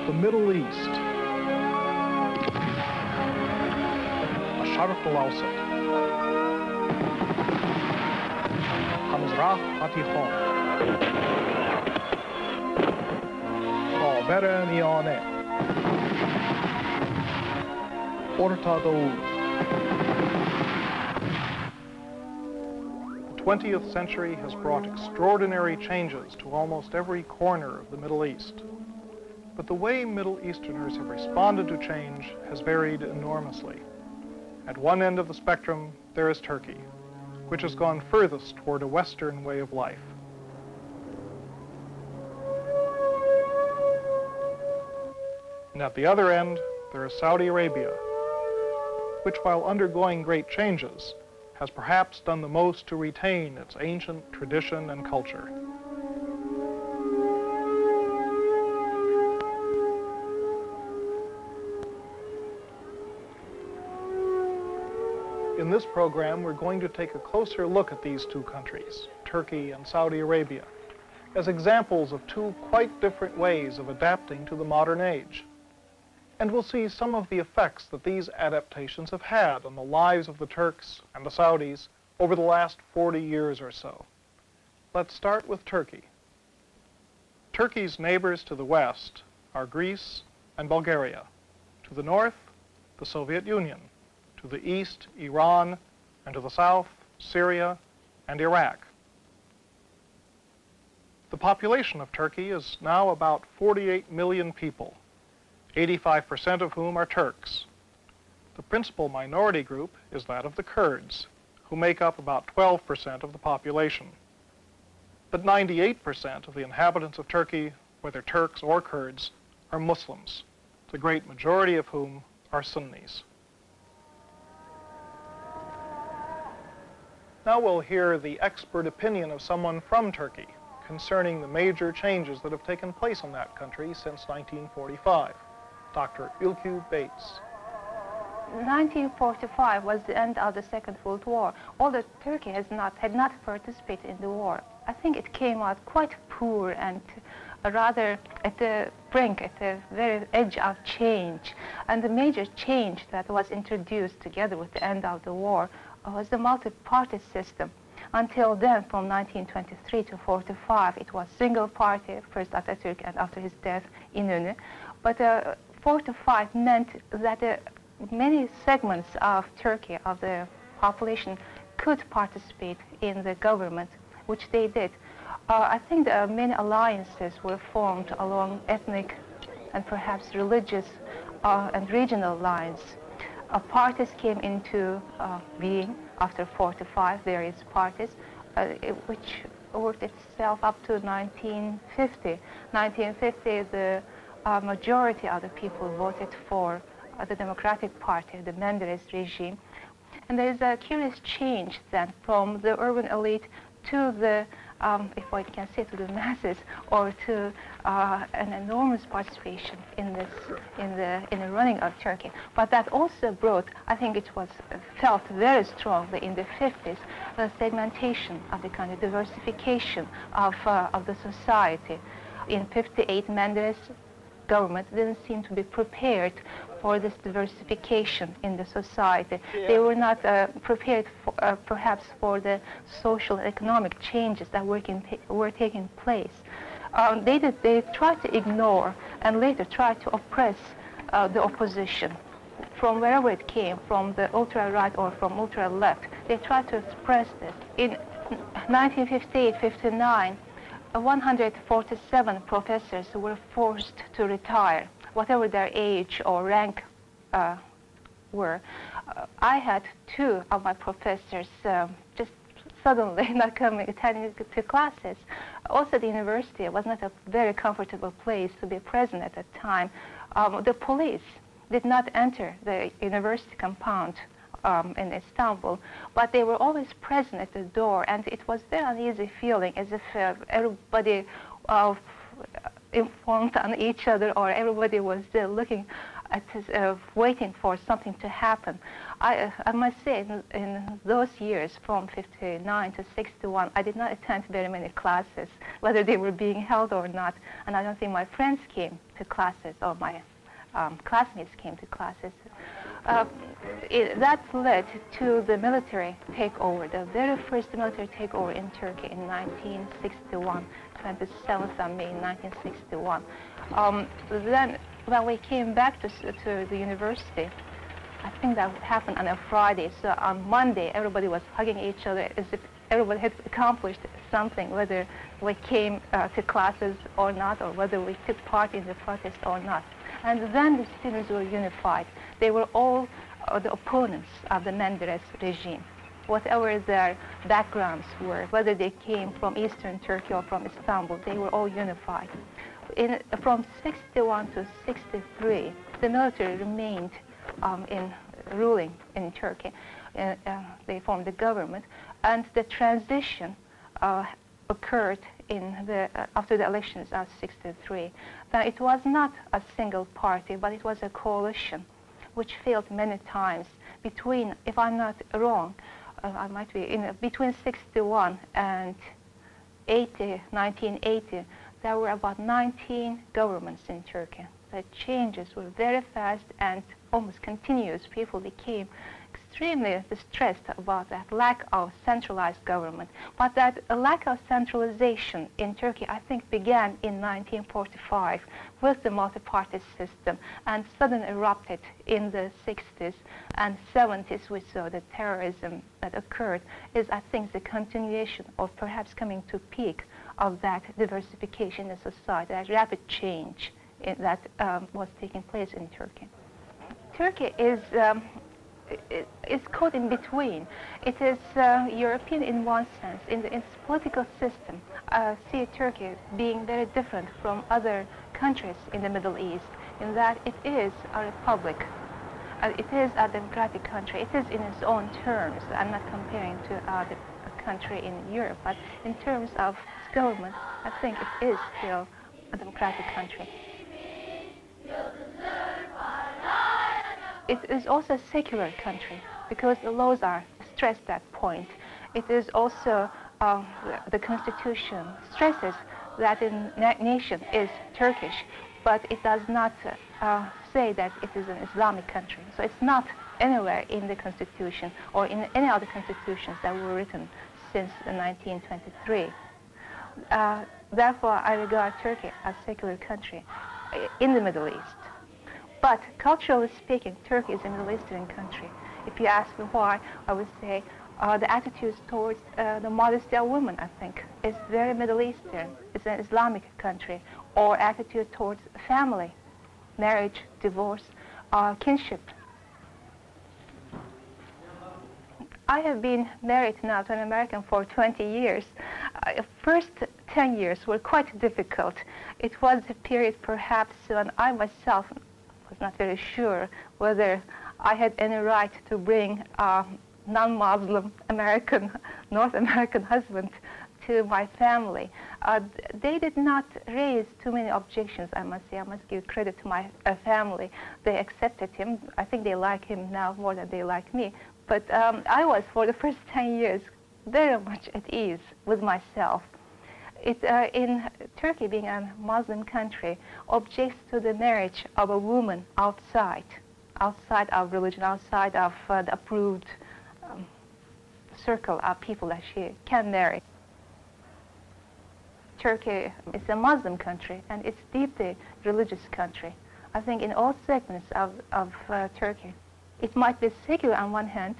The Middle East. الشرق الأوسط. המזרח התיכון. خاور میانه. ارتداد. The 20th century has brought extraordinary changes to almost every corner of the Middle East. But the way Middle Easterners have responded to change has varied enormously. At one end of the spectrum, there is Turkey, which has gone furthest toward a Western way of life. And at the other end, there is Saudi Arabia, which, while undergoing great changes, has perhaps done the most to retain its ancient tradition and culture. In this program, we're going to take a closer look at these two countries, Turkey and Saudi Arabia, as examples of two quite different ways of adapting to the modern age. And we'll see some of the effects that these adaptations have had on the lives of the Turks and the Saudis over the last 40 years or so. Let's start with Turkey. Turkey's neighbors to the west are Greece and Bulgaria. To the north, the Soviet Union. To the east, Iran, and to the south, Syria and Iraq. The population of Turkey is now about 48 million people, 85% of whom are Turks. The principal minority group is that of the Kurds, who make up about 12% of the population. But 98% of the inhabitants of Turkey, whether Turks or Kurds, are Muslims, the great majority of whom are Sunnis. Now we'll hear the expert opinion of someone from Turkey concerning the major changes that have taken place in that country since 1945. Dr. Ülkü Bates. 1945 was the end of the Second World War. Although Turkey had not participated in the war, I think it came out quite poor and rather at the brink, at the very edge of change. And the major change that was introduced together with the end of the war was the multi-party system. Until then, from 1923 to 45, it was single party, first Atatürk and after his death, İnönü. But 45 meant that many segments of Turkey, of the population, could participate in the government, which they did. I think many alliances were formed along ethnic and perhaps religious and regional lines. Parties came into being after 45, various parties, which worked itself up to 1950. 1950, the majority of the people voted for the Democratic Party, the Menderes regime. And there is a curious change then from the urban elite to the, if I can say, to the masses, or to an enormous participation in the running of Turkey. But that also brought, I think it was felt very strongly in the 50s, the segmentation of the kind of diversification of the society. In 58, Menderes government didn't seem to be prepared for this diversification in the society. Yeah. They were not prepared, perhaps, for the social and economic changes that were taking place. They tried to ignore and later tried to oppress the opposition from wherever it came, from the ultra-right or from ultra-left. They tried to suppress this. In 1958-59, 147 professors were forced to retire, whatever their age or rank were. I had two of my professors just suddenly not attending to classes. Also, the university was not a very comfortable place to be present at that time. The police did not enter the university compound in Istanbul, but they were always present at the door, and it was very uneasy feeling, as if everybody informed on each other, or everybody was looking waiting for something to happen. I must say, in those years, from 59 to 61, I did not attend very many classes, whether they were being held or not, and I don't think my friends came to classes or my classmates came to classes. That led to the military takeover, the very first military takeover in Turkey in 1961, 27th of May 1961. Then when we came back to the university, I think that happened on a Friday, so on Monday everybody was hugging each other as if everybody had accomplished something, whether we came to classes or not, or whether we took part in the protest or not. And then the students were unified. They were all the opponents of the Menderes regime, whatever their backgrounds were, whether they came from Eastern Turkey or from Istanbul, they were all unified. From 61 to 63, the military remained ruling in Turkey. They formed the government, and the transition occurred after the elections of 63. Now, it was not a single party, but it was a coalition, which failed many times. Between, if I'm not wrong, I might be, between 61 and 1980, there were about 19 governments in Turkey. The changes were very fast and almost continuous. People became extremely distressed about that lack of centralized government. But that lack of centralization in Turkey, I think, began in 1945 with the multi-party system and suddenly erupted in the 60s and 70s. We saw the terrorism that occurred is, I think, the continuation or perhaps coming to peak of that diversification in society, that rapid change that was taking place in Turkey. Turkey is caught in between. It is European in one sense. In its political system, see Turkey being very different from other countries in the Middle East, in that it is a republic. It is a democratic country. It is in its own terms. I'm not comparing to the country in Europe, but in terms of its government, I think it is still a democratic country. It is also a secular country because the laws are stressed at that point. It is also, the constitution stresses that the nation is Turkish, but it does not say that it is an Islamic country. So it's not anywhere in the constitution or in any other constitutions that were written since 1923. Therefore, I regard Turkey as a secular country in the Middle East. But culturally speaking, Turkey is a Middle Eastern country. If you ask me why, I would say the attitudes towards the modesty of women, I think, is very Middle Eastern. It's an Islamic country. Or attitude towards family, marriage, divorce, kinship. I have been married now to an American for 20 years. First 10 years were quite difficult. It was a period perhaps when I myself was not very sure whether I had any right to bring a non-Muslim American, North American husband to my family. They did not raise too many objections, I must say. I must give credit to my family. They accepted him. I think they like him now more than they like me. But I was, for the first 10 years, very much at ease with myself. In Turkey, being a Muslim country, objects to the marriage of a woman outside of religion, outside of the approved circle of people that she can marry. Turkey is a Muslim country, and it's deeply religious country. I think in all segments of Turkey, it might be secular on one hand,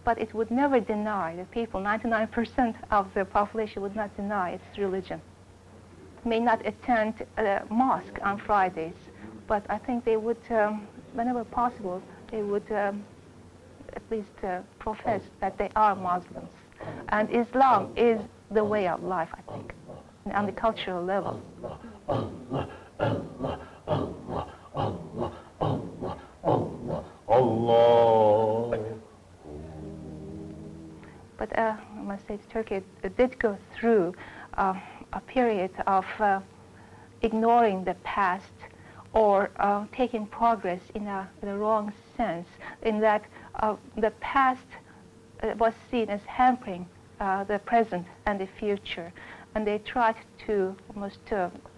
but it would never deny the people. 99% of the population would not deny its religion. May not attend a mosque on Fridays, but I think they would, whenever possible, they would at least profess that they are Muslims. And Islam is the way of life, I think, on the cultural level. But I must say Turkey did go through a period of ignoring the past or taking progress in the wrong sense, in that the past was seen as hampering the present and the future, and they tried to almost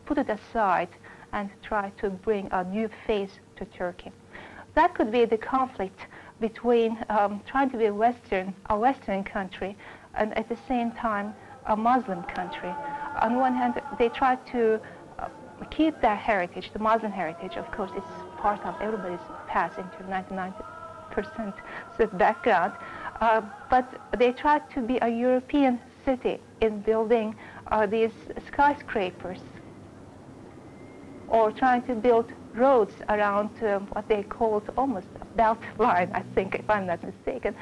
put it aside and try to bring a new face to Turkey. That could be the conflict between trying to be a Western country and at the same time a Muslim country. On one hand, they try to keep their heritage, the Muslim heritage. Of course, it's part of everybody's past into 99% background. But they try to be a European city in building these skyscrapers, or trying to build roads around what they called almost a belt line, I think, if I'm not mistaken,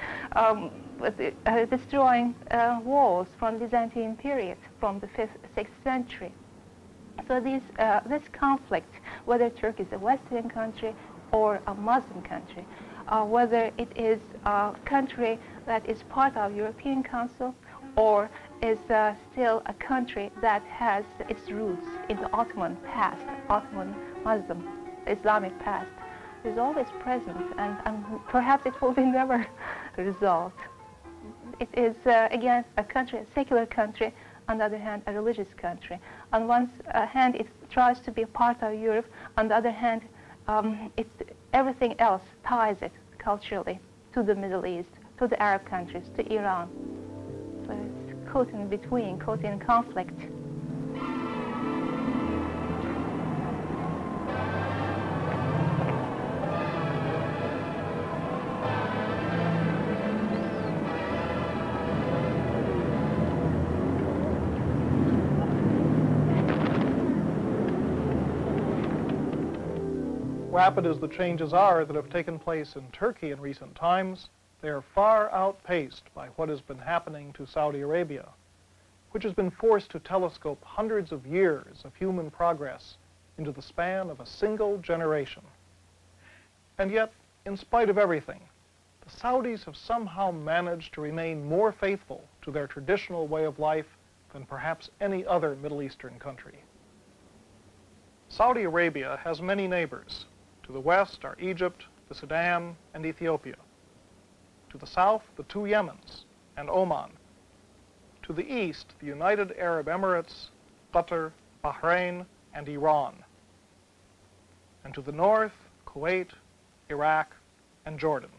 destroying walls from the Byzantine period, from the 5th, 6th century. So this conflict, whether Turkey is a Western country or a Muslim country, whether it is a country that is part of European Council or is still a country that has its roots in the Ottoman past, Ottoman Muslim, Islamic past, is always present, and perhaps it will be never resolved. It is, again, a country, a secular country, on the other hand, a religious country. On one hand, it tries to be a part of Europe. On the other hand, everything else ties it culturally to the Middle East, to the Arab countries, to Iran. So it's caught in between, caught in conflict. Rapid as the changes are that have taken place in Turkey in recent times, they are far outpaced by what has been happening to Saudi Arabia, which has been forced to telescope hundreds of years of human progress into the span of a single generation. And yet, in spite of everything, the Saudis have somehow managed to remain more faithful to their traditional way of life than perhaps any other Middle Eastern country. Saudi Arabia has many neighbors. To the west are Egypt, the Sudan, and Ethiopia. To the south, the two Yemens and Oman. To the east, the United Arab Emirates, Qatar, Bahrain, and Iran. And to the north, Kuwait, Iraq, and Jordan.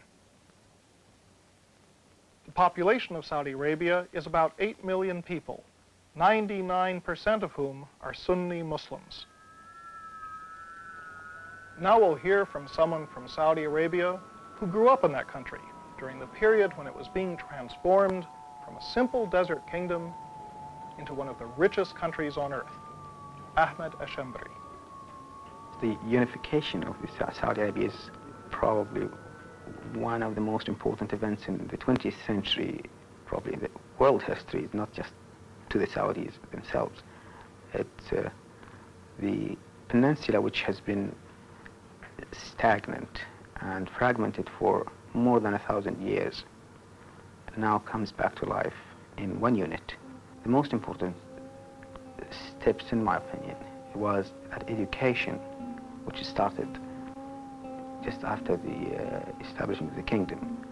The population of Saudi Arabia is about 8 million people, 99% of whom are Sunni Muslims. Now we'll hear from someone from Saudi Arabia who grew up in that country during the period when it was being transformed from a simple desert kingdom into one of the richest countries on earth, Ahmed Ashembri. The unification of Saudi Arabia is probably one of the most important events in the 20th century, probably in the world history, not just to the Saudis themselves. It's the peninsula, which has been stagnant and fragmented for more than 1,000 years, now comes back to life in one unit. The most important steps, in my opinion, was that education, which started just after the establishment of the kingdom,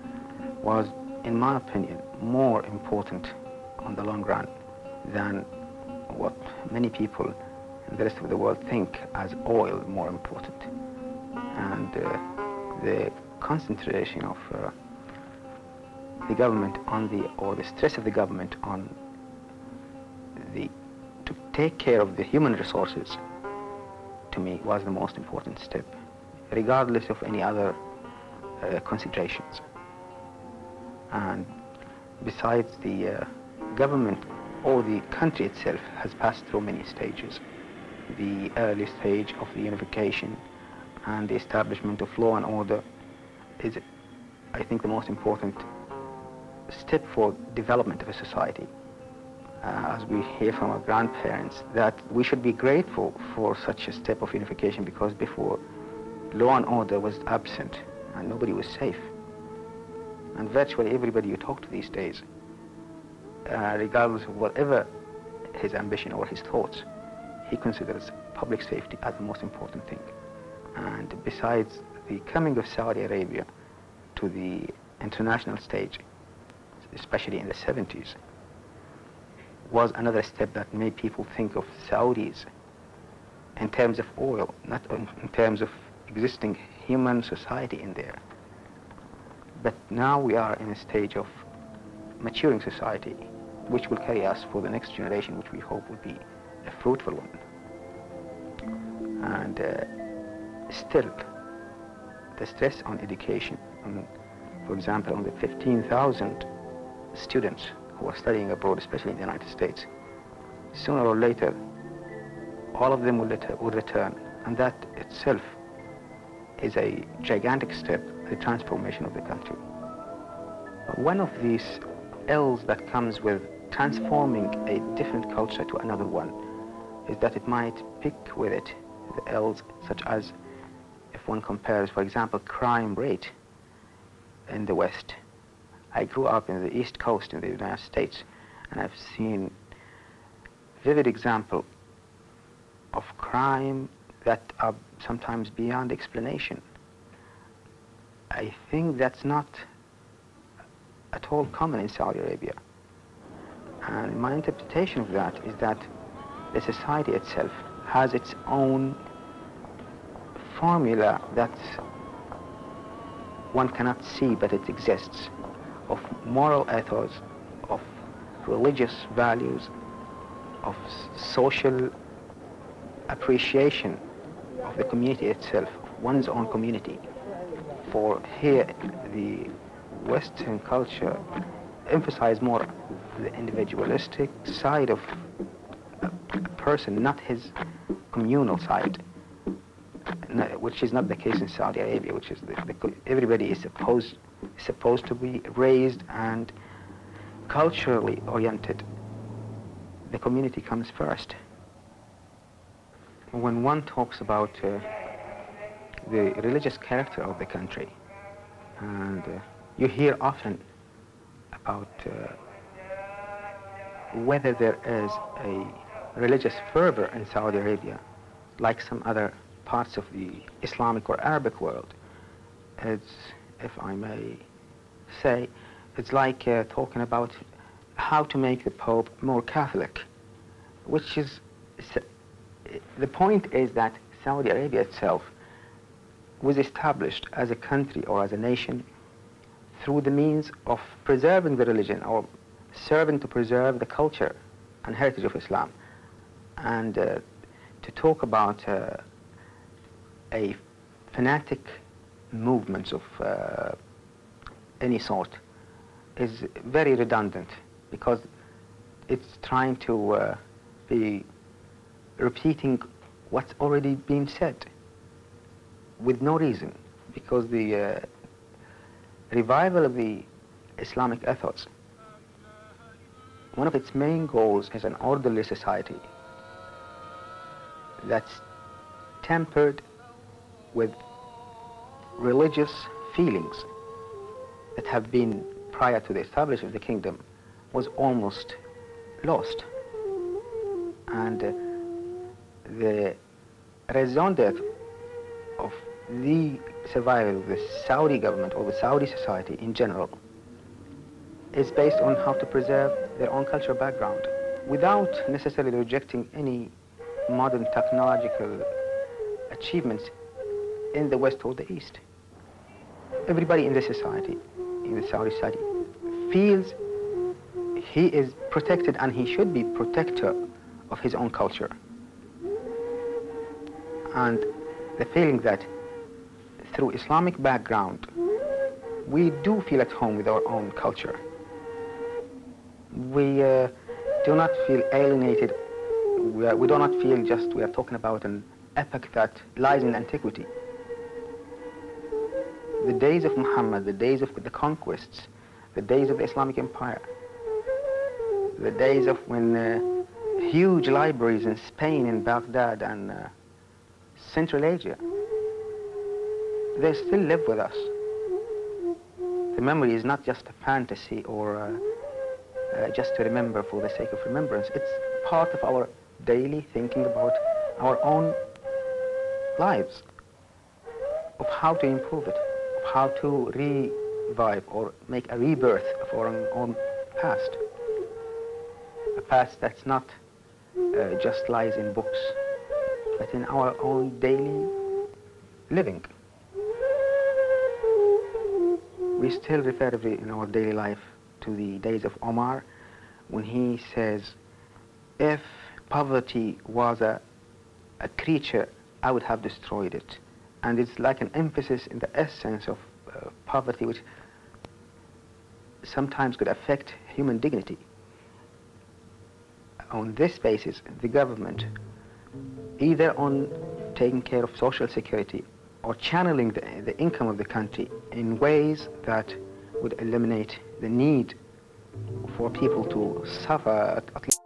was, in my opinion, more important on the long run than what many people in the rest of the world think as oil more important. And the concentration of the government on or the stress of the government on to take care of the human resources, to me, was the most important step, regardless of any other considerations. And besides, the government or the country itself has passed through many stages. The early stage of the unification and the establishment of law and order is, I think, the most important step for development of a society. As we hear from our grandparents, that we should be grateful for such a step of unification, because before, law and order was absent and nobody was safe. And virtually everybody you talk to these days, regardless of whatever his ambition or his thoughts, he considers public safety as the most important thing. And besides, the coming of Saudi Arabia to the international stage, especially in the 70s, was another step that made people think of Saudis in terms of oil, not in terms of existing human society in there. But now we are in a stage of maturing society, which will carry us for the next generation, which we hope will be a fruitful one. And still, the stress on education, for example, on the 15,000 students who are studying abroad, especially in the United States, sooner or later, all of them will return, and that itself is a gigantic step, the transformation of the country. One of these ills that comes with transforming a different culture to another one is that it might pick with it the ills such as, if one compares, for example, crime rate in the West. I grew up in the East Coast in the United States, and I've seen vivid example of crime that are sometimes beyond explanation. I think that's not at all common in Saudi Arabia. And my interpretation of that is that the society itself has its own formula that one cannot see, but it exists, of moral ethos, of religious values, of social appreciation of the community itself, one's own community. For here, the Western culture emphasizes more the individualistic side of a person, not his communal side, which is not the case in Saudi Arabia, which is everybody is supposed to be raised and culturally oriented. The community comes first. When one talks about the religious character of the country, and you hear often about whether there is a religious fervor in Saudi Arabia, like some other parts of the Islamic or Arabic world. It's, if I may say, it's like talking about how to make the Pope more Catholic, which is, the point is that Saudi Arabia itself was established as a country or as a nation through the means of preserving the religion or serving to preserve the culture and heritage of Islam. And to talk about a fanatic movement of any sort is very redundant, because it's trying to be repeating what's already been said with no reason, because the revival of the Islamic ethos, one of its main goals is an orderly society that's tempered with religious feelings that have been, prior to the establishment of the kingdom, was almost lost. And the raison d'etre of the survival of the Saudi government or the Saudi society in general is based on how to preserve their own cultural background without necessarily rejecting any modern technological achievements in the West or the East. Everybody in the society, in the Saudi society, feels he is protected and he should be protector of his own culture. And the feeling that through Islamic background, we do feel at home with our own culture. We do not feel alienated. We do not feel just we are talking about an epoch that lies in antiquity. The days of Muhammad, the days of the conquests, the days of the Islamic Empire, the days of when huge libraries in Spain, in Baghdad, and Central Asia, they still live with us. The memory is not just a fantasy or just to remember for the sake of remembrance. It's part of our daily thinking about our own lives. of how to improve it, of how to revive or make a rebirth of our own past. A past that's not just lies in books, but in our own daily living. We still refer in our daily life to the days of Omar when he says, if poverty was a creature, I would have destroyed it. And it's like an emphasis in the essence of poverty, which sometimes could affect human dignity. On this basis, the government, either on taking care of social security or channeling the income of the country in ways that would eliminate the need for people to suffer at least.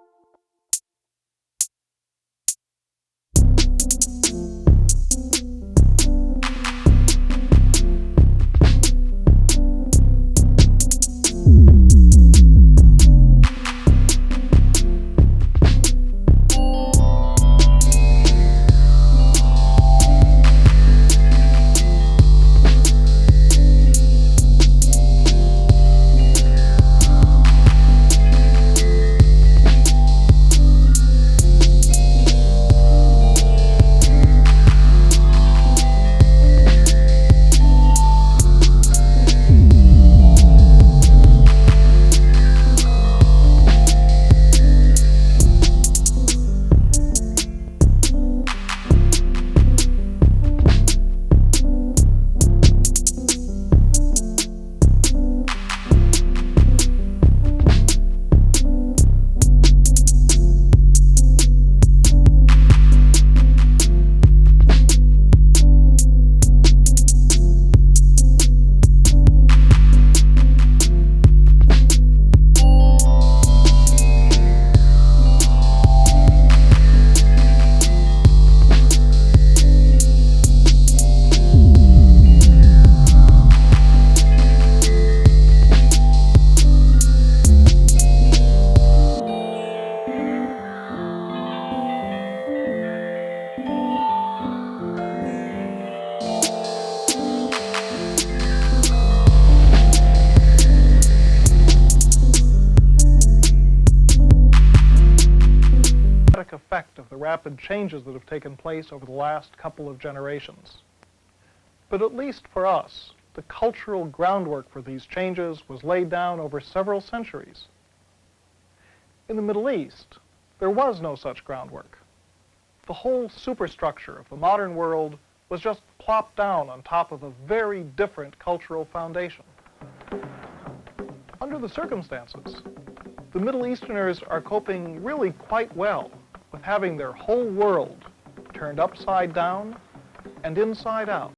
Effect of the rapid changes that have taken place over the last couple of generations. But at least for us, the cultural groundwork for these changes was laid down over several centuries. In the Middle East, there was no such groundwork. The whole superstructure of the modern world was just plopped down on top of a very different cultural foundation. Under the circumstances, the Middle Easterners are coping really quite well with having their whole world turned upside down and inside out.